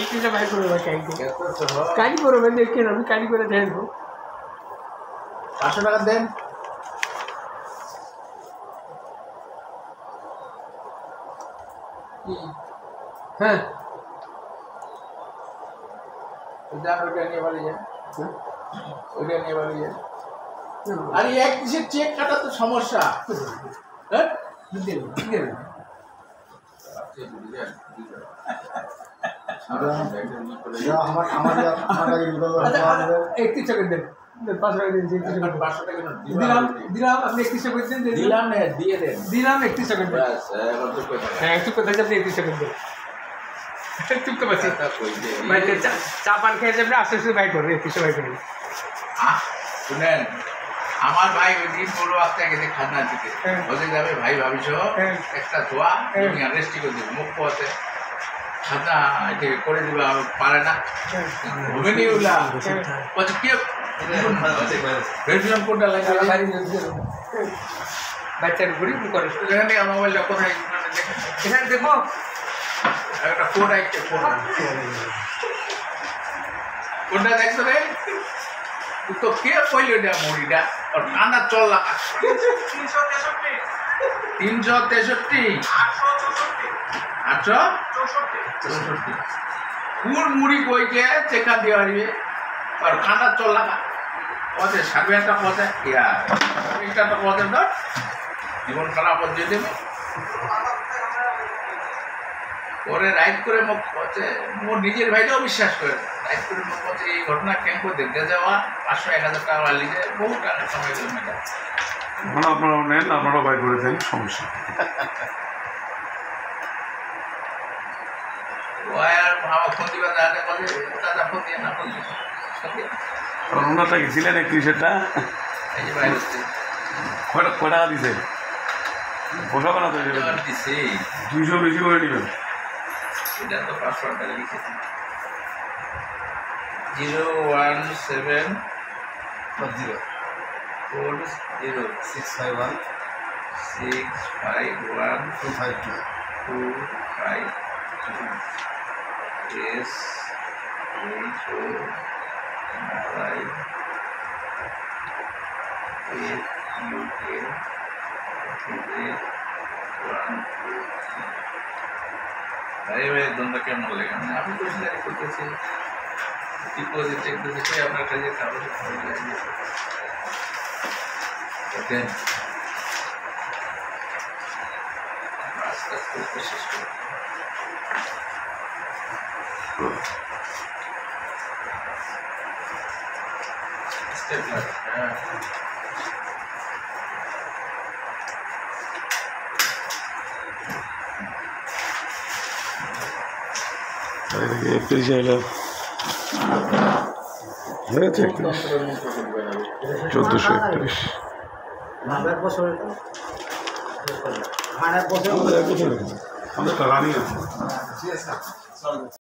একটু ভাই করবো কালি করবে দেখেন আমি কালি করে দেখবো 500 টাকা দেন হ্যাঁ ওইটা নিয়ে বাড়ি যান ওইটা নিয়ে বাড়ি যান আর এক কিসের চেক কাটা তো সমস্যা হ্যাঁ একত্রিশ টাকা দেন 500 টাকা দিন 500 টাকা দিলাম আপনি 31 টাকা দিন দিলাম না দিয়ে দেন দিলাম 31 টাকা দেন হ্যাঁ একটু কথা আপনি 31 টাকা দেন চুপ তো বাচ্চা ভাই চা পান খেয়ে যাবে আস্তে আস্তে ভাই করবে 31 টাকা ভাই করবে শুনেন আমার ভাই ওই দিন বলবো আপনাকে যে খাজনা দিতে ওদের যাবে ভাই ভাবিস একটা ধোয়া তুমি রেস্টি করে দেবে মুখ পোয়াতে খাজনা এটাকে করে দিবে পারে না ভূমিনি উল্লা বলছে কি ভেরিফিকেশন কোডটা লাগে বাচ্চার ঘুরি করে এখানে আমার মোবাইলটা কোথায় দেখেন এখানে দেখো একটা কোড আছে কোডটা দেখছো রে তো কে কইলো এটা মুড়িটা আর কানা চল লাগা 363 864 কোন মুড়ি কইকে চেকা দিয়ে আসবে আর কানা চল লাগা ওতে সার্ভেটা কথা ইয়া এটা তো কথা না জীবন খারাপ হয়ে যাবে পরে রাইট করে মুখ হচ্ছে মোর নিজের ভাইটাও বিশ্বাস করে রাইট করে মুখ হচ্ছে এই ঘটনা ক্যাম্প দেখতে যাওয়া 500-1000 টাকা লিখে বহু টাকা সময় দিল ম্যাডাম মানে আপনারাও নেন আপনারাও বাই করে দেন সমস্যা ওয়ার ভাবা ফোন দিবা দাদা বলে দাদা ফোন দিয়ে না ফোন দিয়ে কারণ ওনারটা গেছিলেন 31-টা এই যে বাইরে হচ্ছে কয় টাকা দিছে পোষাবে না তো দিছে 200 বেশি করে নেবেন এটা তো 500 টাকা লিখেছি 017 40 651 252 yes अरे भाई दोनों क्या मन लेगा मैं अभी कुछ नहीं करते थे डिपॉजिट चेक करते थे अपना करिए कागज खोल लीजिए ओके रास्ता कोई कोशिश करो स्टेप लगा April এলো হয়েছে 1431 আমাদের টাকা নিয়ে